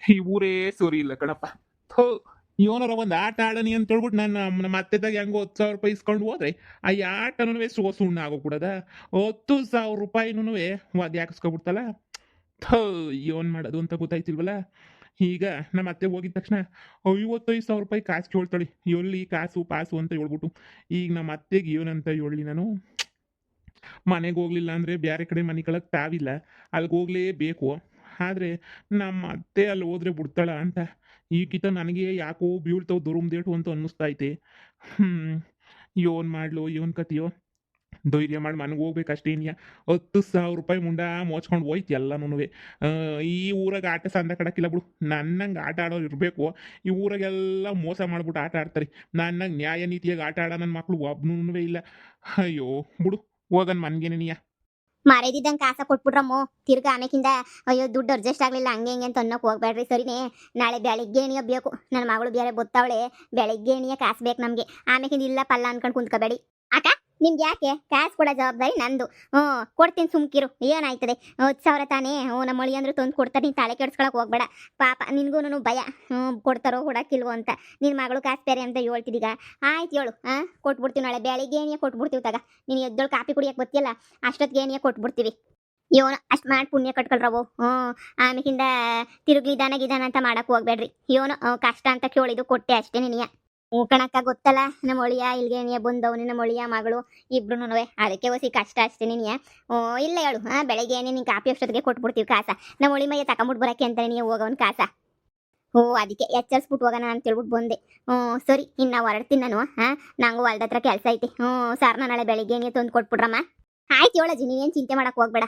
ಈ ಊರೇ ಸರಿ ಇಲ್ಲ ಕಣಪ್ಪ. ಥೋ, ಇವನರ ಒಂದು ಆಟ ಆಡನಿ ಅಂತ ಹೇಳ್ಬಿಟ್ಟು ನಾನು ನಮ್ಮ ಅತ್ತೆದಾಗ ಹೆಂಗೋ 10,000 ರೂಪಾಯಿ ಇಸ್ಕೊಂಡು ಹೋದ್ರೆ ಆ ಆಟನೂ ಸುಣ್ಣ ಆಗೋಗ್ಬಿಡದ. 10,000 ರೂಪಾಯಿನೂ ಒದೆ ಹಾಕಿಸ್ಕೊಬಿಡ್ತಲ್ಲ. ಥೋ, ಏನ್ ಮಾಡೋದು ಅಂತ ಗೊತ್ತಾಯ್ತಿಲ್ವಲ್ಲ. ಈಗ ನಮ್ಮ ಅತ್ತೆ ಹೋಗಿದ ತಕ್ಷಣ 55,000 ರೂಪಾಯಿ ಕಾಸು ಕೇಳ್ತಾಳೆ. ಎಲ್ಲಿ ಕಾಸು ಪಾಸು ಅಂತ ಹೇಳ್ಬಿಟ್ಟು. ಈಗ ನಮ್ಮ ಅತ್ತೆಗೆ ಏನಂತ ಹೇಳಿ ನಾನು, ಮನೆಗೆ ಹೋಗ್ಲಿಲ್ಲ ಅಂದರೆ ಬೇರೆ ಕಡೆ ಮನೆ ಕಳಕ್ಕೆ ತಾವಿಲ್ಲ, ಅಲ್ಲಿಗೆ ಹೋಗ್ಲೇಬೇಕು. ಆದರೆ ನಮ್ಮ ಅತ್ತೆ ಅಲ್ಲಿ ಹೋದ್ರೆ ಬಿಡ್ತಾಳ ಅಂತ ಈಗಿತ ನನಗೆ ಯಾಕೋ ಬೀಳ್ತಾವೆ ದುರುಮ್ದೇಟು ಅಂತ ಅನ್ನಿಸ್ತೈತೆ. ಏನು ಮಾಡ್ಲು ಏನು ಕತಿಯೋ. ಧೈರ್ಯ ಮಾಡಿ ಮನೆಗೆ ಹೋಗ್ಬೇಕಷ್ಟೇನಿಯ. 10,000 ರೂಪಾಯಿ ಮುಂಡ ಮೋಚ್ಕೊಂಡು ಹೋಯ್ತು ಎಲ್ಲನೂ. ಈ ಊರಾಗ ಆಟ ಸಂದ ಕಡಕಿಲ್ಲ ಬಿಡು. ನನ್ನಂಗೆ ಆಟ ಆಡೋರು ಇರಬೇಕು. ಈ ಊರಾಗೆಲ್ಲ ಮೋಸ ಮಾಡ್ಬಿಟ್ಟು ಆಟ ಆಡ್ತಾರೆ. ನನ್ನಂಗೆ ನ್ಯಾಯ ನೀತಿಯಾಗಿ ಆಟ ಆಡೋ ನನ್ನ ಮಕ್ಕಳು ಒಬ್ಬನೂ ಇಲ್ಲ. ಅಯ್ಯೋ ಬಿಡು, ಹೋಗನ್ ಮನ್ಗೇನೆ ನೀಯ. ಮಾರೇದಿದ್ದಂಗೆ ಕಾಸ ಕೊಟ್ಬಿಟ್ರಮ್ಮೋ. ತಿರ್ಗಾ ಆಮೇಕಿಂದ ಅಯ್ಯೋ ದುಡ್ಡು ಅಡ್ಜಸ್ಟ್ ಆಗಲಿಲ್ಲ ಹಂಗೆ ಹಿಂಗೆ ಅಂತ ಅನ್ನೋಕೆ ಹೋಗ್ಬೇಡ್ರಿ ಸರಿನೇ. ನಾಳೆ ಬೆಳಿಗ್ಗೆ ಎಣಿಯ ಬೇಕು. ನನ್ನ ಮಗಳು ಬೇರೆ ಬತ್ತಾವಳೆ, ಬೆಳಿಗ್ಗೆ ಎಣಿಯ ಕಾಸು ಬೇಕು ನಮಗೆ. ಆಮೇಕಿಂದ ಇಲ್ಲ ಪಲ್ಲ ಅನ್ಕೊಂಡು ಕುಂತ್ಕೋಬೇಡಿ. ಅಕ್ಕ, ನಿಮ್ಗೆ ಯಾಕೆ ಕಾಸು ಕೊಡೋ ಜವಾಬ್ದಾರಿ ನಂದು. ಕೊಡ್ತೀನಿ ಸುಮ್ಕಿರು, ಏನಾಯ್ತದೆ. 10,000 ತಾನೇ. ನಮ್ಮ ಮಳಿ ಅಂದ್ರೆ ತಂದು ಕೊಡ್ತಾರೆ, ನೀನು ತಲೆ ಕೆಡ್ಸ್ಕೊಳಕ್ಕೆ ಹೋಗ್ಬೇಡ. ಪಾಪ ನಿನ್ಗೂ ಭಯ, ಕೊಡ್ತಾರೋ ಕೊಡಕ್ಕಿಲ್ವೋ ಅಂತ. ನಿನ್ನ ಮಗಳು ಕಾಸು ಬೇರೆ ಅಂತ ಹೇಳ್ತಿದ್ದೀಗ. ಆಯ್ತು ಹೇಳು, ಕೊಟ್ಬಿಡ್ತೀವಿ ನಾಳೆ ಬೆಳಿಗ್ಗೆ ಏನಿಯ ಕೊಟ್ಬಿಡ್ತೀವಿ ತಗ. ನೀನು ಎದ್ದೋಳು ಕಾಫಿ ಕುಡಿಯಕ್ಕೆ ಬತ್ತಿಯಲ್ಲ ಅಷ್ಟೊತ್ತಿಗೆ ಏನಿಯ ಕೊಟ್ಬಿಡ್ತೀವಿ. ಯೋನ ಅಷ್ಟು ಮಾಡಿ ಪುಣ್ಯ ಕಟ್ಕೊಳ್ರವು. ಆಮೇಕಿಂದ ತಿರುಗ್ಲಿ ಗಿದಾನ ಅಂತ ಮಾಡಕ್ಕೆ ಹೋಗ್ಬೇಡ್ರಿ. ಯೋನ ಕಷ್ಟ ಅಂತ ಕೇಳಿದ್ದು ಕೊಟ್ಟೆ ಅಷ್ಟೇ ನೀನಿಯ. ಕಣಕ್ಕ ಗೊತ್ತಲ್ಲ, ನಮ್ಮ ಒಳಿಯ ಇಲ್ಗೇನಿಯ ಬಂದವನಿ, ನಮ್ಮ ಒಳಿಯ ಮಗಳು ಇಬ್ರು. ಅದಕ್ಕೆ ಹೊಸಿ ಕಷ್ಟ ಅಷ್ಟೇ ನೀನಿಯ. ಇಲ್ಲ ಹೇಳು, ಬೆಳಗ್ಗೆ ಏನೇ ನೀನು ಕಾಫಿ ಅಷ್ಟೊತ್ತಿಗೆ ಕೊಟ್ಬಿಡ್ತೀವಿ ಕಾಸ. ನಮ್ಮ ಒಳಿ ಮೈಯ ತಗೊಂಬಿಟ್ಟು ಬರೋಕ್ಕೆ ಅಂತ ನೀನು ಹೋಗೋನ್ ಕಾಸ. ಅದಕ್ಕೆ ಎಚ್ಚರಿಸ್ಬಿಟ್ಟು ಹೋಗೋಣ ಅಂತ ಹೇಳ್ಬಿಟ್ಟು ಬಂದೆ. ಸರಿ, ಇನ್ನು ನಾವು ಹೊರಡ್ತೀನಿ ನಾನು. ನಂಗೂ ಹೊಲ್ದ ಹತ್ರ ಕೆಲಸ ಐತೆ. ಸಾರ್ನ ನಾಳೆ ಬೆಳಿಗ್ಗೆ ಏನೇ ತಂದು ಕೊಟ್ಬಿಡ್ರಮ್ಮ. ಆಯ್ತು ಹೇಳಜ್ಜಿ, ನೀವೇನು ಚಿಂತೆ ಮಾಡಕ್ಕೆ ಹೋಗ್ಬೇಡ.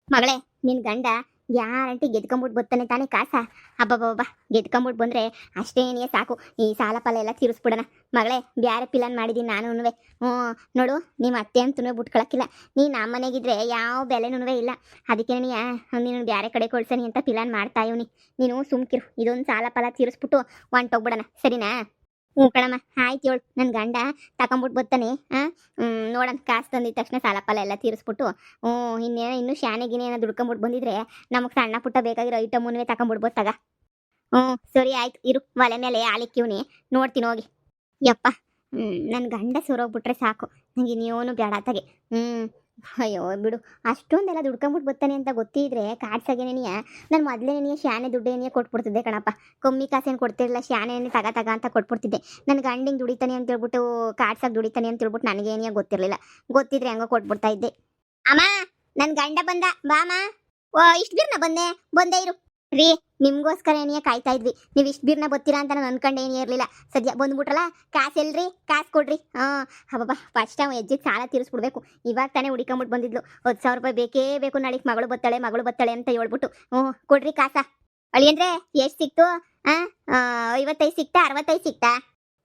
ಮಗಳೇ, ನಿನ್ನ ಗಂಡ ಗ್ಯಾರಂಟಿ ಗೆದ್ಕೊಂಬಿಟ್ಟು ಬರ್ತಾನೆ ತಾನೇ ಕಾಸ. ಹಬ್ಬಬ್ಬಬ್ಬ, ಗೆದ್ಕೊಂಬಿಟ್ಟು ಬಂದರೆ ಅಷ್ಟೇನೇ ಸಾಕು. ಈ ಸಾಲ ಪಾಲ ಎಲ್ಲ ತೀರಿಸ್ಬಿಡೋಣ. ಮಗಳೇ, ಬ್ಯಾರೆ ಪಿಲನ್ ಮಾಡಿದ್ದೀನಿ ನಾನು. ನೋಡು, ನಿಮ್ಮ ಅತ್ತೆ ಅಂತೂ ಬಿಟ್ಕೊಳಕ್ಕಿಲ್ಲ. ನೀನು ನಮ್ಮ ಮನೆಗಿದ್ರೆ ಯಾವ ಬೆಲೆನೂ ಇಲ್ಲ. ಅದಕ್ಕೆ ನೀನು ಬ್ಯಾರೆ ಕಡೆ ಕೊಡ್ಸನಿ ಅಂತ ಪಿಲಾನ್ ಮಾಡ್ತಾ ಇವನಿ. ನೀನು ಸುಮ್ಕಿರು, ಇದೊಂದು ಸಾಲ ಪಾಲ ತೀರಿಸ್ಬಿಟ್ಟು ಹೊಂಟೋಗ್ಬಿಡೋಣ, ಸರಿನಾ? ಕಣಮ್ಮ, ಆಯ್ತು ಹೇಳು. ನನ್ನ ಗಂಡ ತಗೊಂಬಿಟ್ಟು ಬರ್ತಾನೆ. ನೋಡೋಣ, ಕಾಸು ತಂದಿದ ತಕ್ಷಣ ಸಾಲ ಪಾಲ ಎಲ್ಲ ತೀರಿಸ್ಬಿಟ್ಟು ಇನ್ನೂ ಶಾನೆಗಿನೇನೋ ದುಡ್ಕೊಂಬಿಟ್ಟು ಬಂದಿದ್ರೆ ನಮಗೆ ಸಣ್ಣ ಪುಟ್ಟ ಬೇಕಾಗಿರೋ ಐಟಮುನ್ನೇ ತಗೊಂಬಿಡ್ಬೋದು ತಗ. ಸರಿ ಆಯ್ತು ಇರು, ಒಲೆ ಮೇಲೆ ಆಲಿಕ್ಕಿವ್ನಿ, ನೋಡ್ತೀನಿ ಹೋಗಿ. ಯಪ್ಪ, ನನ್ನ ಗಂಡ ಸೋರೋಗ್ಬಿಟ್ರೆ ಸಾಕು, ನನಗೆ ಇನ್ನೇನು ಬೇಡ ತಗೆ. ಅಯ್ಯೋ ಬಿಡು, ಅಷ್ಟೊಂದೆಲ್ಲ ದುಡ್ಕೊಂಬಿಟ್ಟು ಬರ್ತಾನೆ ಅಂತ ಗೊತ್ತಿದ್ರೆ ಕಾಡ್ಸಾಗೇನೆಯ ನಾನು ಮೊದಲೇನೆಯ ಶಾನೆ ದುಡ್ಡೇನೆಯ ಕೊಟ್ಬಿಡ್ತಿದ್ದೆ ಕಣಪ್ಪ. ಕಮ್ಮಿ ಕಾಸೇನು ಕೊಡ್ತಿರಲಿಲ್ಲ, ಶಾನೆನೇ ತಗ ಅಂತ ಕೊಟ್ಬಿಡ್ತಿದ್ದೆ. ನನ್ನ ಗಂಡಿಂಗೆ ದುಡಿತಾನೆ ಅಂತ ಹೇಳ್ಬಿಟ್ಟು ಕಾಡ್ಸಾಗ ದುಡಿತಾನೆ ಅಂತ ಹೇಳ್ಬಿಟ್ಟು ನನಗೇನೆಯ ಗೊತ್ತಿರಲಿಲ್ಲ. ಗೊತ್ತಿದ್ರೆ ಹೆಂಗೋ ಕೊಟ್ಬಿಡ್ತಾ ಇದ್ದೆ. ಅಮ್ಮ, ನನ್ನ ಗಂಡ ಬಂದ, ಬಾಮ. ಇಷ್ಟು ಬೀರ್ನ ಬಂದೇ ಇರು. ರೀ, ನಿಮ್ಗೋಸ್ಕರ ಏನಿಯ ಕಾಯ್ತಾ ಇದ್ವಿ. ನೀವು ಇಷ್ಟು ಬೀರ್ನ ಬತ್ತೀರಾ ಅಂತ ನಾನು ಅನ್ಕೊಂಡೆ ಏನೇ ಇರಲಿಲ್ಲ. ಸದ್ಯ ಬಂದ್ಬಿಟ್ರಲ್ಲ, ಕಾಸು ಎಲ್ರಿ, ಕಾಸು ಕೊಡ್ರಿ. ಹಬ್ಬ, ಫಸ್ಟ್ ನಾವು ಹೆಜ್ಜೆಗೆ ಸಾಲ ತೀರಿಸ್ಬಿಡ್ಬೇಕು. ಇವಾಗ ತಾನೇ ಹುಡಿಕೊಂಬಿಟ್ಟು ಬಂದಿದ್ಲು. 10,000 ರೂಪಾಯಿ ಬೇಕೇ ಬೇಕು, ನಾಳೆಗೆ ಮಗಳು ಬತ್ತಾಳೆ ಅಂತ ಹೇಳ್ಬಿಟ್ಟು. ಕೊಡ್ರಿ ಕಾಸ. ಅಳಿ ಅಂದ್ರೆ ಎಷ್ಟು ಸಿಕ್ತು? 55 ಸಿಕ್ತಾ, 65 ಸಿಕ್ತಾ?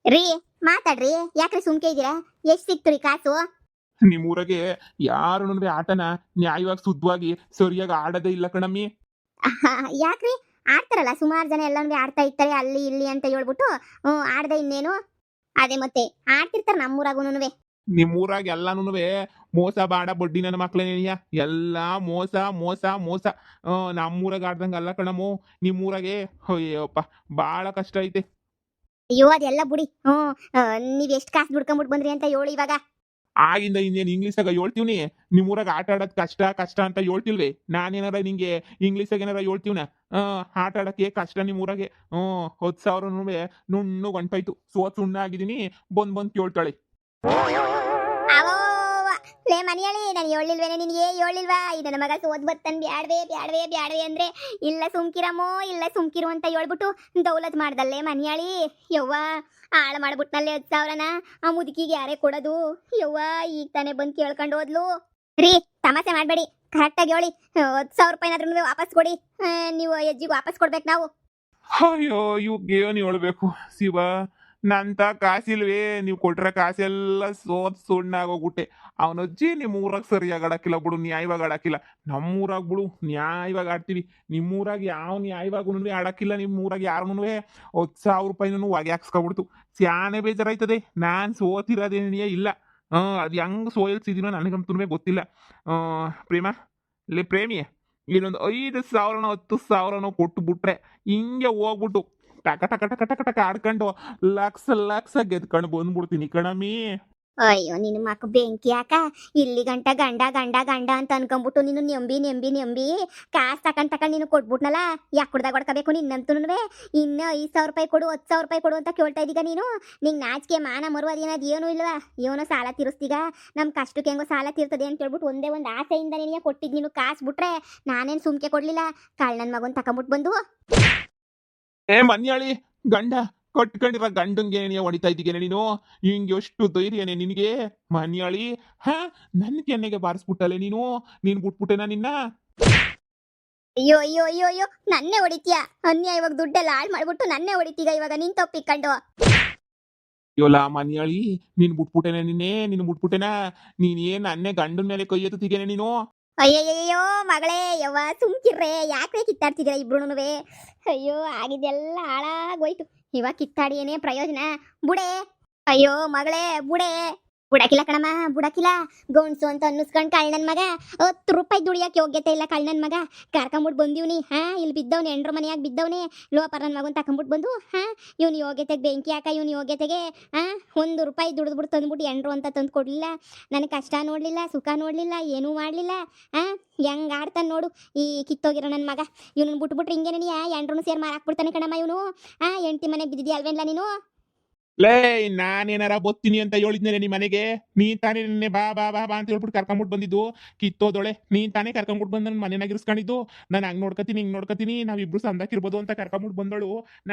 ರೀ ಮಾತಾಡ್ರಿ, ಯಾಕ್ರಿ ಸುಮ್ಕೆ ಇದ್ದೀರಾ? ಎಷ್ಟು ಸಿಕ್ತು ರೀ ಕಾಸು? ನಿಮ್ಮೂರಾಗೆ ಯಾರು ಆಟನ ನ್ಯಾಯವಾಗಿ ಶುದ್ಧವಾಗಿ ಸರಿಯಾಗಿ ಆಡೋದೇ ಇಲ್ಲ ಕಣಮ್ಮಿ. ಯಾಕ್ರಿ? ಆಡ್ತಾರಲ್ಲ ಸುಮಾರು ಜನ, ಎಲ್ಲನೂ ಆಡ್ತಾ ಇರ್ತಾರೆ ಅಲ್ಲಿ ಇಲ್ಲಿ ಅಂತ ಹೇಳ್ಬಿಟ್ಟು. ಆಡ್ದೆ ಇನ್ನೇನು? ಅದೇ ಮತ್ತೆ ಆಡ್ತಿರ್ತಾರೆ ನಮ್ಮೂರಾಗೂನುವೆ. ನಿಮ್ಮೂರಾಗ ಎಲ್ಲಾನು ಮೋಸ ಬಾಡ ಬಡ್ಡಿ ನನ್ನ ಮಕ್ಳೇನಿಯ ಎಲ್ಲ ಮೋಸ ಮೋಸ ಮೋಸ. ನಮ್ಮೂರಾಗ ಆಡ್ದಂಗೆ ಅಲ್ಲ ಕಣಮ್ಮು, ನಿಮ್ಮೂರಾಗೆ ಅಯ್ಯಪ್ಪ ಭಾಳ ಕಷ್ಟ ಐತೆ. ಅಯ್ಯೋ ಅದೆಲ್ಲ ಬುಡಿ. ನೀವ್ ಎಷ್ಟು ಕಾಸು ದುಡ್ಕೊಂಬಿಟ್ಟು ಬಂದ್ರಿ ಅಂತ ಹೇಳಿ ಇವಾಗ. ಆಗಿಂದ ಇನ್ನೇನು ಇಂಗ್ಲೀಷಾಗ ಹೇಳ್ತೀವ್ನಿ. ನಿಮ್ಮೂರಾಗ ಆಟ ಆಡೋದು ಕಷ್ಟ ಕಷ್ಟ ಅಂತ ಹೇಳ್ತಿಲ್ವೇ? ನಾನೇನಾರ ನಿಂಗೆ ಇಂಗ್ಲೀಷಾಗ ಏನಾರ ಹೇಳ್ತೀವ್ನ? ಆಟ ಆಡೋಕ್ಕೆ ಕಷ್ಟ ನಿಮ್ಮೂರಾಗೆ. 10,000 ನುಣ್ಣು ಗಂಟಾಯ್ತು, ಸುಣ್ಣ ಆಗಿದ್ದೀನಿ. ಬಂದು ಕೇಳ್ತಾಳೆ. ಲೇ ಮನಿಯಳಿ, ನಾನು ಹೇಳಿಲ್ವೇನೆ ನಿನಗೆ? ಹೇಳಿಲ್ವಾ ಈ ನನ್ನ ಮಗ ಸೋದ್ ಬತ್ತನ್ ಬ್ಯಾಡ್ವೆ ಅಂದ್ರೆ ಇಲ್ಲ ಸುಮ್ಕಿರಮ್ಮೋ, ಇಲ್ಲ ಸುಮ್ಕಿರು ಅಂತ ಹೇಳ್ಬಿಟ್ಟು ದೌಲತ್ ಮಾಡ್ದಲ್ಲೇ ಮನಿಯಾಳಿ. ಯವ್ವ, ಹಾಳು ಮಾಡ್ಬಿಟ್ನಲ್ಲೇ 10,000ನ. ಆ ಮುದುಕಿಗೆ ಯಾರೇ ಕೊಡೋದು? ಯವ್ವ, ಈಗ ತಾನೇ ಬಂದು ಕೇಳ್ಕೊಂಡು ಹೋದ್ಲು. ರೀ, ತಮಾಷೆ ಮಾಡಬೇಡಿ, ಕರೆಕ್ಟಾಗಿ ಹೇಳಿ. 10,000 ರೂಪಾಯಿನಾದ್ರೂ ವಾಪಸ್ ಕೊಡಿ. ನೀವು ಹೆಜ್ಜಿಗೆ ವಾಪಸ್ ಕೊಡ್ಬೇಕು ನಾವು. ಅಯ್ಯೋ, ಇವ್ಗೆ ಏನು ಹೇಳ್ಬೇಕು ಶಿವ? ನಂತ ಕಾಸಿಲ್ವೇ? ನೀವು ಕೊಟ್ರೆ ಕಾಸೆಲ್ಲ ಸುಣ್ಣ ಆಗೋಗ್ಬಿಟ್ಟೆ. ಅವನಜ್ಜಿ ನಿಮ್ಮ ಊರಾಗ ಸರಿಯಾಗಿ ಆಡಕ್ಕಿಲ್ಲ ಬಿಡು, ನ್ಯಾಯವಾಗಿ ಆಡಕ್ಕಿಲ್ಲ. ನಮ್ಮೂರಾಗ ಬಿಡು ನ್ಯಾಯವಾಗಿ ಆಡ್ತೀವಿ. ನಿಮ್ಮೂರಾಗ ಯಾವ ನ್ಯಾಯವಾಗೂ ಆಡಕ್ಕಿಲ್ಲ. ನಿಮ್ಮೂರಾಗ ಯಾರನ್ನೂ 10,000 ರೂಪಾಯಿನೂ ಹೊಗೆ ಹಾಕ್ಸ್ಕೊಬಿಡ್ತು. ಸ್ಯಾನೆ ಬೇಜಾರಾಯ್ತದೆ. ನಾನು ಸೋತಿರೋದೇನೇ ಇಲ್ಲ. ಅದು ಹೆಂಗೆ ಸೋಲ್ಸಿದ್ದೀನೋ ನನಗಂತೂ ಗೊತ್ತಿಲ್ಲ. ಪ್ರೇಮ, ಲೇ ಪ್ರೇಮಿ, ಇನ್ನೊಂದು 5,000 10,000 ಕೊಟ್ಟು ಬಿಟ್ರೆ ಹಿಂಗೆ ಹೋಗ್ಬಿಟ್ಟು ಟಕ ಟಕ ಟಕ ಟಕ ಟಕ ಆಡ್ಕೊಂಡು ಲಕ್ಷ ಲಕ್ಷ ಗೆದ್ಕೊಂಡು ಬಂದ್ಬಿಡ್ತೀನಿ ಕಣಮಿ. ಅಯ್ಯೋ ನಿನ್ನ ಮಕ್ಕ ಬೆಂಕಿ ಯಾಕ ಇಲ್ಲಿ ಗಂಟ ಗಂಡ ಗಂಡ ಗಂಡ ಅಂತ ಅನ್ಕೊಂಬಿಟ್ಟು ನೀನು ನೆಂಬಿ ನೆಂಬಿ ನೆಂಬಿ ಕಾಸು ತಕೊಂಡ್ ನೀನು ಕೊಟ್ಬಿಟ್ನಲ್ಲ ಯಾಕುಡ್ದಾಗ ಹೊಡ್ಕೋಬೇಕು ನಿನ್ನಂತೂ ಇನ್ನು 5,000 ರೂಪಾಯಿ ಕೊಡು 10,000 ರೂಪಾಯಿ ಕೊಡು ಅಂತ ಕೇಳ್ತಾ ಇದೀಗ ನೀನು ನಿಂಗೆ ನಾಚಿಕೆ ಮಾನ ಮರುವಾದ ಏನದು ಏನೂ ಇಲ್ವಾ ಏನೋ ಸಾಲ ತೀರಿಸ್ತೀಗ ನಮ್ಮ ಕಷ್ಟಕ್ಕೆ ಹೆಂಗೋ ಸಾಲ ತೀರ್ತದೆ ಅಂತ ಹೇಳ್ಬಿಟ್ಟು ಒಂದೇ ಒಂದು ಆಸೆಯಿಂದ ನಿನಗೆ ಕೊಟ್ಟಿದ್ದು ನೀನು ಕಾಸು ಬಿಟ್ರೆ ನಾನೇನು ಸುಮ್ಕೆ ಕೊಡ್ಲಿಲ್ಲ ಕಾಳ್ ನನ್ನ ಮಗನ್ ತಕೊಂಬಿಟ್ಟು ಬಂದು ಏ ಮನ್ಯಾಳಿ ಗಂಡ ಕಟ್ಕೊಂಡಿರೋ ಗಂಡಂಗೆ ನೀನು ಹೊಡಿತಾ ಇದ್ದೀಗೇನೆ ನೀನು ಹಿಂಗೆ ಎಷ್ಟು ಧೈರ್ಯನೇ ನಿನಗೆ ಮನ್ಯಾಳಿ. ಹಾ ನನ್ನ ಕೆನ್ನೆಗೆ ಬಾರಿಸ್ಬಿಟ್ಟಲೆ ನೀನು ಬಿಟ್ಬಿಟ್ಟೆನಾ ನಿನ್ನ. ಅಯ್ಯೋ ಅಯ್ಯೋ ಅಯ್ಯೋ ಅಯ್ಯೋ ನನ್ನೇ ಹೊಡಿತೀಯ ಅನ್ಯಾಯವಾಗ ದುಡ್ಡೆಲ್ಲ ಹಾಳು ಮಾಡ್ಬಿಟ್ಟು ನನ್ನೇ ಹೊಡಿತೀಗ ಇವಾಗ ನಿನ್ ತಪ್ಪಿಕೊಂಡು ಯೋಲ ಮನ್ಯಾಳಿ ನೀನು ಬಿಟ್ಬಿಟ್ಟೆನಾ ನೀನ್ ಏನ್ ನನ್ನೇ ಗಂಡನ ಮೇಲೆ ಕೈ ಎತ್ತುತ್ತೀಗೇನೆ ನೀನು. ಅಯ್ಯಯ್ಯೋ ಮಗಳೇ ಯವ್ವ ಸುಮ್ಕಿರ್ರೆ ಯಾಕೆ ಕಿತ್ತಾಡ್ತಿದ್ದೀರಾ ಇಬ್ರುನುವೆ ಅಯ್ಯೋ ಆಗಿದ್ದೆಲ್ಲ ಹಾಳಾಗೋಯ್ತು ಇವಾಗ ಕಿತ್ತಾಡಿ ಏನೇ ಪ್ರಯೋಜನ ಬುಡೆ ಅಯ್ಯೋ ಮಗಳೇ ಬುಡಕಿಲ್ಲ ಕಣಮ್ಮ ಬುಡಕಿಲ್ಲ ಗೌಣ್ಸು ಅಂತ ಅನ್ನಿಸ್ಕೊಂಡ್ ಕಳ್ಳನ್ ಮಗ 10 ರೂಪಾಯಿ ದುಡಿಯಕ್ಕೆ ಯೋಗ್ಯತೆ ಇಲ್ಲ ಕಳ್ಳನ್ ಮಗ ಕರ್ಕೊಂಬಿಟ್ಟು ಬಂದಿವ್ನಿ ಇಲ್ಲಿ ಬಿದ್ದವ್ನಿ ಎಂಡ್ರ ಮನೆಯಾಗ ಬಿದ್ದವ್ನಿ ಲೋಪರ್ ನನ್ನ ಮಗನ್ ತಕೊಂಬಿಟ್ಟು ಬಂದು ಇವ್ನ ಯೋಗ್ಯತೆಗೆ ಬೆಂಕಿ ಹಾಕ ಇವ್ನ ಯೋಗ್ಯತೆಗೆ 1 ರೂಪಾಯಿ ದುಡಿದ್ಬಿಟ್ಟು ತಂದ್ಬಿಟ್ಟು ಎಂಡ್ರು ಅಂತ ತಂದು ಕೊಡ್ಲಿಲ್ಲ ನನಗೆ ಕಷ್ಟ ನೋಡ್ಲಿಲ್ಲ ಸುಖ ನೋಡ್ಲಿಲ್ಲ ಏನೂ ಮಾಡ್ಲಿಲ್ಲ ಹೆಂಗ್ ಆಡ್ತಾನೆ ನೋಡು ಈ ಕಿತ್ತೋಗಿರೋ ನನ್ನ ಮಗ ಇವ್ನನ್ನ ಬಿಟ್ಬಿಟ್ರೆ ಹಿಂಗೆ ನೀ ಎಂಡ್ರೂ ಸೇರಿ ಮಾರಾಕ್ಬಿಡ್ತಾನೆ ಕಣಮ್ಮ ಇವನು ಹೆಂಡ್ತಿ ಮನೆಗೆ ಬಿದ್ದಿದ್ಯಾ ಅಲ್ವೇನ್ಲ ನೀನು ಲೇ ನಾನೇನಾರ ಬತ್ತೀನಿ ಅಂತ ಹೇಳಿದ್ನೇನೆ ನಿಮ್ಮ ಮನೆಗೆ ನೀನ್ ತಾನೇ ನಿನ್ನೆ ಬಾ ಬಾ ಬಾ ಬಾ ಅಂತ ಹೇಳ್ಬಿಟ್ಟು ಕರ್ಕೊಂಬಿಟ್ಟು ಬಂದಿದ್ದು ಕಿತ್ತೋದೊಳೆ ನೀನ್ ತಾನೇ ಕರ್ಕೊಂಬಿಟ್ಟು ಬಂದು ನನ್ನ ಮನೆಯಾಗ ಇರಿಸ್ಕೊಂಡಿದ್ದು ನಾನು ಹಂಗ್ ನೋಡ್ಕೊತೀನಿ ಹಿಂಗ್ ನೋಡ್ಕೊತೀನಿ ನಾವಿಬ್ರು ಸಂದಾಕಿರ್ಬೋದು ಅಂತ ಕರ್ಕೊಂಬಿಟ್ಟು ಬಂದೋಳು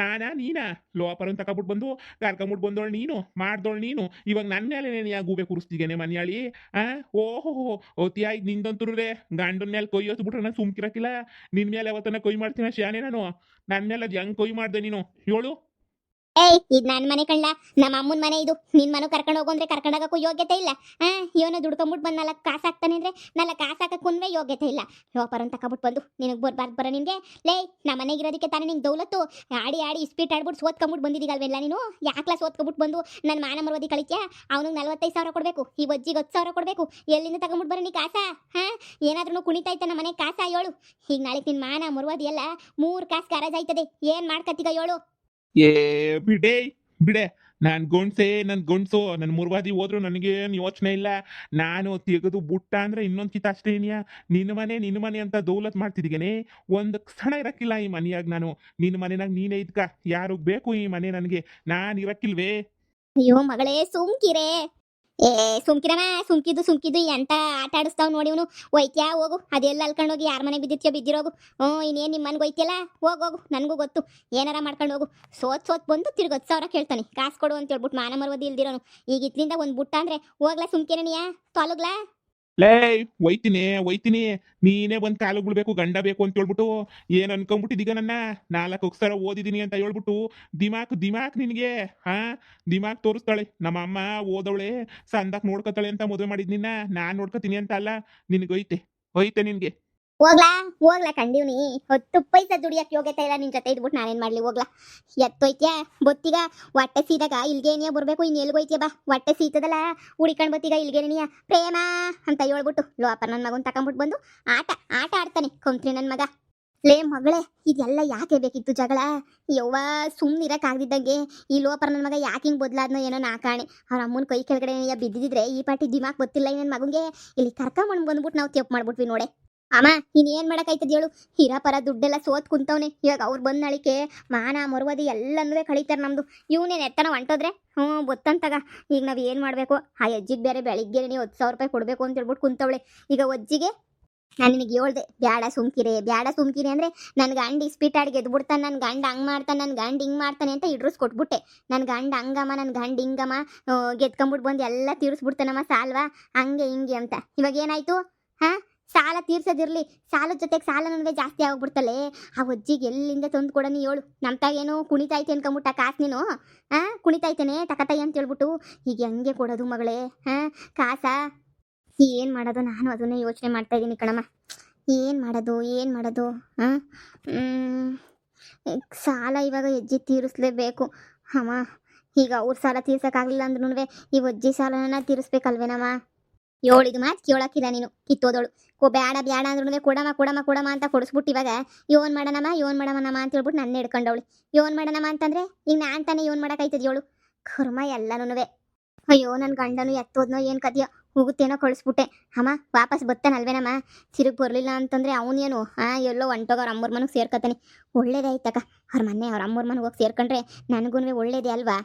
ನೀನಾ ಲೋಪರ್ ಅಂತ ತಗೊಂಬಿಟ್ಟು ಬಂದು ಕರ್ಕೊಂಬಿಟ್ಟು ಬಂದೋಳು ನೀನು ಮಾಡ್ದೋಳು ನೀನು ಇವಾಗ ನನ್ನ ಮೇಲೆ ನೀನು ಗೂಬೆ ಕೂರಿಸ್ತೀಗೇನೆ ಮನ್ಯಾಳಿ ಓಹೋ ಓತಿ ಆಯ್ತು ನಿಂದಂತೂರೇ ಗಂಡನ ಮೇಲೆ ಕೊಯ್ ಹೊತ್ಬಿಟ್ರೆ ನಾನು ಸುಮ್ಕಿರಕ್ಕಿಲ್ಲ ನಿನ್ ಮೇಲೆ ಯಾವತ್ತನ ಕೊಯ್ ಮಾಡ್ತೀನಿ ಶಾನೆ ನಾನು ನನ್ನ ಮೇಲೆ ಅದು ಹೆಂಗ್ ಕೊಯ್ ಮಾಡ್ದೆ ನೀನು ಹೇಳು. ಏಯ್ ಇದು ನನ್ನ ಮನೆ ಕಣ್ಣ ನಮ್ಮ ಅಮ್ಮನ ಮನೆ ಇದು ನಿನ್ ಮನೆ ಕರ್ಕೊಂಡು ಹೋಗು ಅಂದ್ರೆ ಕರ್ಕೊಂಡೋಗಕ್ಕೂ ಯೋಗ್ಯತೆ ಇಲ್ಲ ಇವನು ದುಡ್ಕೊಂಬಿಟ್ಟು ಬಂದು 4 ಕಾಸು ಹಾಕ್ತಾನೆ ಅಂದ್ರೆ 4 ಕಾಸು ಹಾಕಕ್ಕೂನ್ವೇ ಯೋಗ್ಯತೆ ಇಲ್ಲ ಲೋಪರ್ ಅಂತ ತಗೊಬಿಟ್ಟು ಬಂದು ನಿನಗೆ ಬರ್ಬಾರ್ದು ಬರ ನಿನಗೆ ಲೇ ನಮ್ಮ ಮನೆಗಿರೋದಕ್ಕೆ ತಾನೇ ನಿಂಗೆ ದೌಲತ್ತು ಆಡಿ ಇಸ್ಪೀಟ್ ಆಡ್ಬಿಟ್ಟು ಸೋತ್ಕೊಂಬಿಟ್ಟು ಬಂದಿದ್ದೀಗಲ್ವೆಲ್ಲ ನೀನು ಯಾಕ್ಲ ಸೋತ್ಕೊಂಬಿಟ್ಟು ಬಂದು ನನ್ನ ಮಾನ ಮರವದಿ ಕಳಿತ್ಯಾ ಅವನಿಗೆ 45,000 ಕೊಡಬೇಕು ಈ ವಜ್ಜಿಗೆ 10,000 ಕೊಡಬೇಕು ಎಲ್ಲಿಂದ ತಗೊಂಬಿಟ್ಟು ಬರ ನೀ ಕಾಸ ಏನಾದ್ರೂ ಕುಣಿತಾಯ್ತ ನಮ್ಮ ಮನೆ ಕಾಸ ಹೇಳು ಈಗ ನಾಳೆ ನಿನ್ನ ಮಾನ ಮರವದಿ ಎಲ್ಲ 3 ಕಾಸು ಗರಾಜಾಯ್ತದೆ ಏನು ಮಾಡ್ಕತ್ತೀಗ ಹೇಳು. ಏ ಬಿಡೆ ನನ್ ಗಂಡ್ಸು ನನ್ ಮುರ್ವಾದಿ ಹೋದ್ರು ನನಗೇನು ಯೋಚನೆ ಇಲ್ಲ ನಾನು ತೆಗೆದು ಬುಟ್ಟ ಅಂದ್ರೆ ಇನ್ನೊಂದ್ ಕಿತ ಅಷ್ಟೇ ನಿನ್ನ ಮನೆ ಅಂತ ದೌಲತ್ ಮಾಡ್ತಿದ್ದೀಗೇನೆ ಒಂದು ಕ್ಷಣ ಇರಕ್ಕಿಲ್ಲ ಈ ಮನೆಯಾಗ ನಾನು ನಿನ್ನ ಮನೆನಾಗ ನೀನೇ ಇದ್ಕ ಯಾರಿಗ್ ಬೇಕು ಈ ಮನೆ ನನಗೆ ನಾನ್ ಇರಕ್ಕಿಲ್ವೇ. ಅಯ್ಯೋ ಮಗಳೇ ಸುಮ್ಕಿರೇ ಏ ಸುಮ್ಕಿದ್ದು ಎಂತ ಆಟ ಆಡಿಸ್ತಾವ್ ನೋಡಿ ಇವನು ಒಯ್ತ್ಯಾ ಹೋಗು ಅದೆಲ್ಲ ಅಲ್ಕೊಂಡು ಹೋಗಿ ಯಾರ ಮನೆಗೆ ಬಿದ್ದಿರೋಗು ಇನ್ನೇನು ನಿಮ್ಮ ಮನೆಗೆ ಒಯ್ತಿಯಲ್ಲ ಹೋಗು ನನಗೂ ಗೊತ್ತು ಏನಾರ ಮಾಡ್ಕೊಂಡು ಹೋಗು ಸೋತ್ ಬಂದು ತಿರ್ಗಿ 10,000 ಕೇಳ್ತಾನೆ ಕಾಸು ಕೊಡು ಅಂತ ಹೇಳ್ಬಿಟ್ಟು ಮಾನ ಮರವದಿ ಇಲ್ದಿರೋನು ಈಗ ಇತ್ಲಿಂದ ಒಂದು ಬುಟ್ಟ ಅಂದ್ರೆ ಹೋಗ್ಲಾ ಸುಮ್ಕಿರನಿಯಾ ತೊಲಗ್ಲಾ ಲೇ ಒಯ್ತೀನಿ ನೀನೇ ಬಂದ್ ಕಾಲು ಬಿಡ್ಬೇಕು ಗಂಡ ಬೇಕು ಅಂತ ಹೇಳ್ಬಿಟ್ಟು ಏನ್ ಅನ್ಕೊಂಡ್ಬಿಟ್ಟಿದೀಗ ನನ್ನ 4 ಅಕ್ಷರ ಓದಿದೀನಿ ಅಂತ ಹೇಳ್ಬಿಟ್ಟು ದಿಮಾಕ್ ನಿನಗೆ ದಿಮಾಕ್ ತೋರಿಸ್ತಾಳೆ ನಮ್ಮ ಅಮ್ಮ ಓದವಳೆ ಸಂದಾಕ್ ನೋಡ್ಕೊತಾಳೆ ಅಂತ ಮದುವೆ ಮಾಡಿದ್ ನಿನ್ನ ನಾನ್ ನೋಡ್ಕೊತೀನಿ ಅಂತ ಅಲ್ಲ ನಿನಗೈತೆ ನಿನ್ಗೆ ಹೋಗ್ಲಾ ಕಂಡೀವ್ನಿ 10 ಪೈಸೆ ದುಡಿಯಕ್ಕೆ ಯೋಗ್ಯತೆ ಇಲ್ಲ ನಿನ್ ಜೊತೆ ಇದ್ಬಿಟ್ಟು ನಾನೇನ್ ಮಾಡ್ಲಿ ಹೋಗ್ಲಾ ಎತ್ತೋಯ್ತ್ಯಾ ಬೊತ್ತಿಗ ಹೊಟ್ಟೆ ಸೀದಾಗ ಇಲ್ಗೇನಿಯ ಬರ್ಬೇಕು ಇನ್ನು ಎಲ್ಗೋಯ್ತಿಯ ಬಾ ಹೊಟ್ಟೆ ಸೀತದಲ್ಲ ಹುಡಿಕೊಂಡ್ ಬತ್ತೀಗ ಇಲ್ಗೇನಿಯ ಪ್ರೇಮ ಅಂತ ಹೇಳ್ಬಿಟ್ಟು ಲೋಪರ್ ನನ್ನ ಮಗನ್ ತಕೊಂಬಿಟ್ಟು ಬಂದು ಆಟ ಆಡ್ತಾನೆ ಕೊಂತ್ರಿ ನನ್ನ ಮಗ. ಲೇ ಮಗಳೇ ಇದೆಲ್ಲ ಯಾಕೆ ಬೇಕಿತ್ತು ಜಗಳ ಯವ್ವ ಸುಮ್ಮನಿರಕ್ ಆಗ್ದಿದ್ದಂಗೆ ಈ ಲೋಪರ್ ನನ್ನ ಮಗ ಯಾಕೆ ಹಿಂಗೆ ಬದಲಾದ್ನೋ ಏನೋ ನಾಕಾಣೆ ಅವ್ರ ಅಮ್ಮನ ಕೈ ಕೆಳಗಡೆ ಬಿದ್ದಿದ್ರೆ ಈ ಪಾಟಿ ದಿಮಾಕ್ ಗೊತ್ತಿಲ್ಲ ನನ್ನ ಮಗಂಗೆ ಇಲ್ಲಿ ಕರ್ಕೊಂಡ್ ಬಂದ್ಬಿಟ್ಟು ನಾವು ತಪ್ಪು ಮಾಡ್ಬಿಟ್ವಿ ನೋಡೆ ಅಮ್ಮ ಇನ್ನೇನ್ ಮಾಡಕ್ಕಾಯ್ತದ ಹೇಳು ಹಿರಾಪರ ದುಡ್ಡೆಲ್ಲ ಸೋತ್ ಕುಂತವ್ನೆ ಇವಾಗ ಅವ್ರು ಬಂದ್ ನಾಳಿಕೆ ಮಾನ ಮರುವದಿ ಎಲ್ಲನೂ ಕಳೀತಾರೆ ನಮ್ದು ಇವನೇನು ಎತ್ತನ ಹೊಂಟೋದ್ರೆ ಗೊತ್ತಂತಾಗ ಈಗ ನಾವ್ ಏನ್ ಮಾಡ್ಬೇಕು ಆ ಅಜ್ಜಿಗೆ ಬೇರೆ ಬೆಳಿಗ್ಗೆ ನೀವು 10,000 ರೂಪಾಯಿ ಕೊಡ್ಬೇಕು ಅಂತ ಹೇಳ್ಬಿಟ್ಟು ಕುಂತವಳೆ ಈಗ ಅಜ್ಜಿಗೆ ನಾನು ನಿನಗೆ ಹೇಳ್ದೆ ಬ್ಯಾಡ ಸುಮ್ಕಿರೆ ಅಂದ್ರೆ ನನ್ನ ಗಂಡ ಇಸ್ಪೀಟಾಡಿ ಗೆದ್ಬಿಡ್ತಾನೆ ನನ್ನ ಗಂಡ ಹಂಗ್ ಮಾಡ್ತಾನೆ ನನ್ನ ಗಂಡ ಹಿಂಗ್ ಮಾಡ್ತಾನೆ ಅಂತ ಇಡ್ರಸ್ ಕೊಟ್ಬಿಟ್ಟೆ ನನ್ನ ಗಂಡ ಹಂಗಮ್ಮ ನನ್ನ ಗಂಡ ಹಿಂಗಮ್ಮ ಗೆದ್ಕೊಂಬಿಟ್ಟು ಬಂದು ಎಲ್ಲ ತೀರಿಸ್ಬಿಡ್ತಾನಮ್ಮ ಸಾಲ್ವಾ ಹಂಗೆ ಹಿಂಗೆ ಅಂತ ಇವಾಗ ಏನಾಯ್ತು ಸಾಲ ತೀರ್ಸೋದಿರ್ಲಿ ಸಾಲದ ಜೊತೆಗೆ ಸಾಲ ನನಗೆ ಜಾಸ್ತಿ ಆಗ್ಬಿಡ್ತಲ್ಲೇ ಆ ಅಜ್ಜಿಗೆ ಎಲ್ಲಿಂದ ತಂದು ಕೊಡನಿ ಹೇಳು ನಮ್ತಾಗೇನು ಕುಣಿತೈತೆ ಅನ್ಕೊಂಬಿಟ್ಟ ಕಾಸು ನೀನು ಕುಣಿತೈತೇನೆ ತಕತೈ ಅಂತ ಹೇಳ್ಬಿಟ್ಟು ಈಗ ಹೆಂಗೆ ಕೊಡೋದು ಮಗಳೇ ಕಾಸ ಏನು ಮಾಡೋದು ನಾನು ಅದನ್ನೇ ಯೋಚನೆ ಮಾಡ್ತಾ ಇದ್ದೀನಿ ಕಣಮ್ಮ ಏನು ಮಾಡೋದು ಸಾಲ ಇವಾಗ ಅಜ್ಜಿ ತೀರಿಸ್ಲೇಬೇಕು ಅಮ್ಮ ಈಗ ಅವ್ರ ಸಾಲ ತೀರ್ಸೋಕ್ಕಾಗಲಿಲ್ಲ ಅಂದ್ರೂ ಈ ಅಜ್ಜಿ ಸಾಲನ ತೀರಿಸ್ಬೇಕಲ್ವೇನಮ್ಮ. ಹೇಳಿದ ಮಾತು ಕೇಳಕ್ಕಿಲ್ಲ ನೀನು ಕಿತ್ತೋದಳು ಬೇಡ ಬೇಡ ಅಂದ್ರೂ ಕೊಡಮ್ಮ ಕೊಡಮ್ಮ ಕೊಡಮ್ಮ ಅಂತ ಕೊಡಿಸ್ಬಿಟ್ಟು ಇವಾಗ ಯೋನ್ ಮಾಡಣಮ್ಮ ಅಂತ ಹೇಳ್ಬಿಟ್ಟು ನನ್ನ ಹಿಡ್ಕೊಂಡವಳು ಯೋನ್ ಮಾಡಣಮ್ಮ ಅಂತಂದ್ರೆ ಈಗ ನಾನ್ ತಾನೇ ಯೋನ್ ಮಾಡಕ್ಕಾಯ್ತದ ಹೇಳು ಕರ್ಮ ಎಲ್ಲನೂ ಅಯ್ಯೋ ನನ್ನ ಗಂಡನು ಎತ್ತೋದ್ನೋ ಏನು ಕದಿಯೋ ಹೋಗುತ್ತೇನೋ ಕಳಿಸ್ಬಿಟ್ಟೆ ಅಮ್ಮ ವಾಪಸ್ ಬರ್ತಾನಲ್ವೇನಮ್ಮ ತಿರುಗಿ ಬರಲಿಲ್ಲ ಅಂತಂದ್ರೆ ಅವನೇನು ಎಲ್ಲೋ ಹೊಂಟೋಗ ಅವ್ರ ಅಮ್ಮವ್ರ ಮನೆಗೆ ಸೇರ್ಕೊತಾನೆ ಒಳ್ಳೇದಾಯ್ತಕ್ಕ ಅವ್ರ ಅಮ್ಮವ್ರ ಮನೆಗೆ ಹೋಗಿ ಸೇರ್ಕೊಂಡ್ರೆ ನನಗೂ ಒಳ್ಳೇದೇ ಅಲ್ವಾ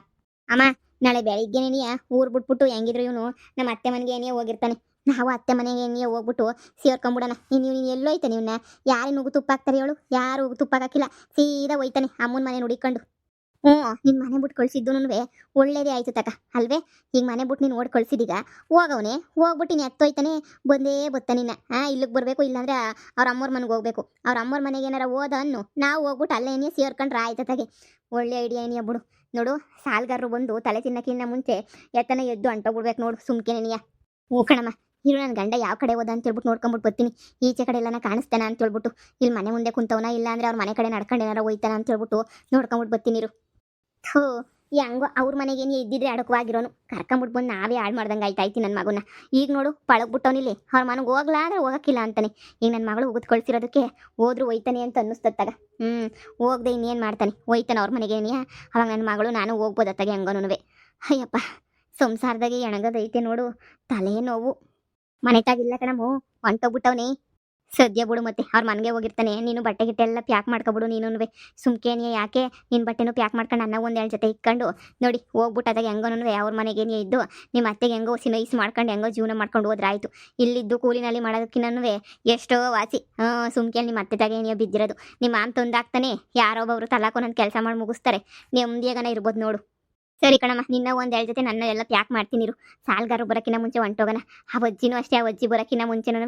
ಅಮ್ಮ ನಾಳೆ ಬೆಳಿಗ್ಗೆನೇನಿಯ ಊರ್ ಬಿಟ್ಬಿಟ್ಟು ಹೆಂಗಿದ್ರು ಇವನು ನಮ್ಮ ಅತ್ತೆ ಮನೆಗೆ ಏನೇ ಹೋಗಿರ್ತಾನೆ ನಾವು ಅತ್ತೆ ಮನೆಗೆ ಏನೇ ಹೋಗ್ಬಿಟ್ಟು ಸೇರ್ಕೊಂಬಿಡೋಣ ನೀನು ಎಲ್ಲೋಯ್ತಾನೆ ಇವನ್ನ ಯಾರು ನುಗ್ಗು ತುಪ್ಪ ಹಾಕ್ತಾರೆ ಹೇಳು ಯಾರು ಉಗು ತುಪ್ಪ ಹಾಕಿಲ್ಲ ಸೀದಾ ಹೋಯ್ತಾನೆ ಅಮ್ಮನ ಮನೆ ನುಡಿಕೊಂಡು ನಿನ್ ಮನೆ ಬಿಟ್ಟು ಕಳ್ಸಿದ್ದು ಒಳ್ಳೇದೇ ಆಯ್ತು ತಕ ಅಲ್ವೇ ಈಗ ಮನೆ ಬಿಟ್ಟು ನೀನು ಓಡ್ ಕಳ್ಸಿದೀಗ ಹೋಗವನೆ ಹೋಗ್ಬಿಟ್ಟು ನೀನು ಎತ್ತೋಯ್ತಾನೆ ಬಂದೇ ಬತ್ತಾನಿನ್ನ ಇಲ್ಲಿಗೆ ಬರಬೇಕು ಇಲ್ಲಾಂದ್ರೆ ಅವ್ರ ಅಮ್ಮವ್ರ ಮನೆಗೆ ಹೋಗ್ಬೇಕು ಅವ್ರ ಅಮ್ಮವ್ರ ಮನೆಗೆ ಏನಾರ ಹೋದ ಅನ್ನು ನಾವು ಹೋಗ್ಬಿಟ್ಟು ಅಲ್ಲೇ ಏನೇ ಸೇರ್ಕೊಂಡ್ರೆ ಆಯ್ತತಾಗೆ ಒಳ್ಳೆ ಐಡಿಯಾ ಏನಿಯ ಬಿಡು ನೋಡು ಸಾಲ್ಗಾರರು ಬಂದು ತಲೆ ತಿನ್ನಕ್ಕಿನ್ನ ಮುಂಚೆ ಎತ್ತನ ಎದ್ದು ಅಂಟೋಗ್ಬಿಡ್ಬೇಕು ನೋಡು ಸುಮ್ಕೆ ನೀಯ ಹೂ ಕಣಮ್ಮ ಇರು ನನ್ನ ಗಂಡ ಯಾವ ಕಡೆ ಹೋದ ಅಂತ ಹೇಳ್ಬಿಟ್ಟು ನೋಡ್ಕೊಂಬಿಟ್ಟು ಬರ್ತೀನಿ ಈಚೆ ಕಡೆ ಎಲ್ಲನ ಕಾಣಿಸ್ತಾನ ಅಂತ ಹೇಳ್ಬಿಟ್ಟು ಇಲ್ಲಿ ಮನೆ ಮುಂದೆ ಕುಂತವನ ಇಲ್ಲ ಅಂದ್ರೆ ಅವ್ರ ಮನೆ ಕಡೆ ನಡ್ಕೊಂಡು ಏನಾರ ಹೋಯ್ತಾನ ಅಂತ ಹೇಳ್ಬಿಟ್ಟು ನೋಡ್ಕೊಂಬಿಟ್ಟು ಬರ್ತೀನಿ ಇರು ಥೋ ಹೆಂಗೋ ಅವ್ರ ಮನೆಗೆ ಏನು ಇದ್ದಿದ್ರೆ ಅಡಕವಾಗಿರೋನು ಕರ್ಕೊಂಬಿಟ್ಟು ಬಂದು ನಾವೇ ಹಾಳು ಮಾಡ್ದಂಗೆ ಆಯ್ತಾಯ್ತಿ ನನ್ನ ಮಗನ ಈಗ ನೋಡು ಪಳಗ್ಬಿಟ್ಟವನಿಲ್ಲಿ ಅವ್ರ ಮನೆಗೆ ಹೋಗ್ಲಾ ಅಂದ್ರೆ ಹೋಗಕ್ಕಿಲ್ಲ ಅಂತಾನೆ ಈಗ ನನ್ನ ಮಗಳು ಉಗಿದು ಕಳ್ಸಿರೋದಕ್ಕೆ ಹೋದ್ರು ಹೋಯ್ತಾನೆ ಅಂತ ಅನ್ನಿಸ್ತತ್ತಾಗ ಹೋಗ್ದೆ ಇನ್ನೇನು ಮಾಡ್ತಾನೆ ಹೋಯ್ತಾನೆ ಅವ್ರ ಮನೆಗೆ ಏನಿಯಾ ಅವಾಗ ನನ್ನ ಮಗಳು ನಾನು ಹೋಗ್ಬೋದತ್ತಾಗೆ ಹೆಂಗೋನುವೆ ಅಯ್ಯಪ್ಪ ಸಂಸಾರದಾಗೆ ಎಣಗದೈತೆ ನೋಡು ತಲೆ ನೋವು ಮನೆತಾಗಿಲ್ಲ ಕಣಮು ಹೊಂಟೋಗ್ಬಿಟ್ಟವನೇ ಸದ್ಯ ಬಿಡು ಮತ್ತೆ ಅವ್ರ ಮನೆಗೆ ಹೋಗಿರ್ತಾನೆ ನೀನು ಬಟ್ಟೆ ಗಿಟ್ಟೆ ಎಲ್ಲ ಪ್ಯಾಕ್ ಮಾಡ್ಕೊಬಿಡು ನೀನು ಸುಮ್ಕೇನೆ ಯಾಕೆ ನಿನ್ನ ಬಟ್ಟೆನೂ ಪ್ಯಾಕ್ ಮಾಡ್ಕೊಂಡು ನನ್ನ ಒಂದೆರಡು ಜೊತೆ ಇಕ್ಕೊಂಡು ನೋಡಿ ಹೋಗ್ಬಿಟ್ಟು ಅದಾಗ ಹೆಂಗೋನು ಅವ್ರ ಮನೆಗೆ ಇದ್ದು ನಿಮ್ಮ ಅತ್ತೆಗೆ ಹೆಂಗೋ ಸಿನೈಸ್ ಮಾಡ್ಕೊಂಡು ಹೆಂಗೋ ಜೀವನ ಮಾಡ್ಕೊಂಡು ಹೋದ್ರಾಯ್ತು ಇಲ್ಲಿದ್ದು ಕೂಲಿನಲ್ಲಿ ಮಾಡೋದಕ್ಕಿನ್ನೂ ಎಷ್ಟೋ ವಾಸಿ ಸುಮ್ಕೆ ನಿಮ್ಮ ಅತ್ತೆದಾಗೆ ಏನಿಯೋ ಬಿದ್ದಿರೋದು ನಿಮ್ಮ ಮಾಮ ತಂದಾಗ್ತಾನೆ ಯಾರೊಬ್ಬೊಬ್ರು ತಲಾಕೋ ನನ್ನ ಕೆಲಸ ಮಾಡಿ ಮುಗಿಸ್ತಾರೆ ನೆಮ್ಮದಿಯಾಗನ ಇರ್ಬೋದು ನೋಡು ಸರಿ ಕಣಮ್ಮ ನಿನ್ನ ಒಂದೆರಡು ಜೊತೆ ನನ್ನ ಎಲ್ಲ ಪ್ಯಾಕ್ ಮಾಡ್ತೀನಿ ಸಾಲ್ಗಾರು ಬರೋಕ್ಕಿಂತ ಮುಂಚೆ ಹೊಂಟೋಗೋಣ ಆ ಅಜ್ಜಿನೂ ಅಷ್ಟೇ ಆ ಅಜ್ಜಿ ಬರೋಕ್ಕಿಂತ ಮುಂಚೆನೂ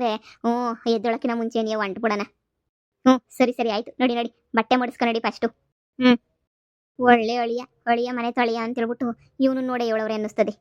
ಎದ್ದೊಳಕ್ಕಿಂತ ಮುಂಚೆ ನೀವು ಹೊಂಟ್ಬಿಡೋಣ ಸರಿ ಸರಿ ಆಯ್ತು ನೋಡಿ ನೋಡಿ ಬಟ್ಟೆ ಮಡಿಸ್ಕೊ ನಡಿ ಫಸ್ಟು ಒಳ್ಳೆ ಅಳಿಯ ಮನೆ ತೊಳಿಯ ಅಂತ ಹೇಳ್ಬಿಟ್ಟು ಇವನು ನೋಡೇ ಹೇಳೋರೆ ಅನ್ನಿಸ್ತದೆ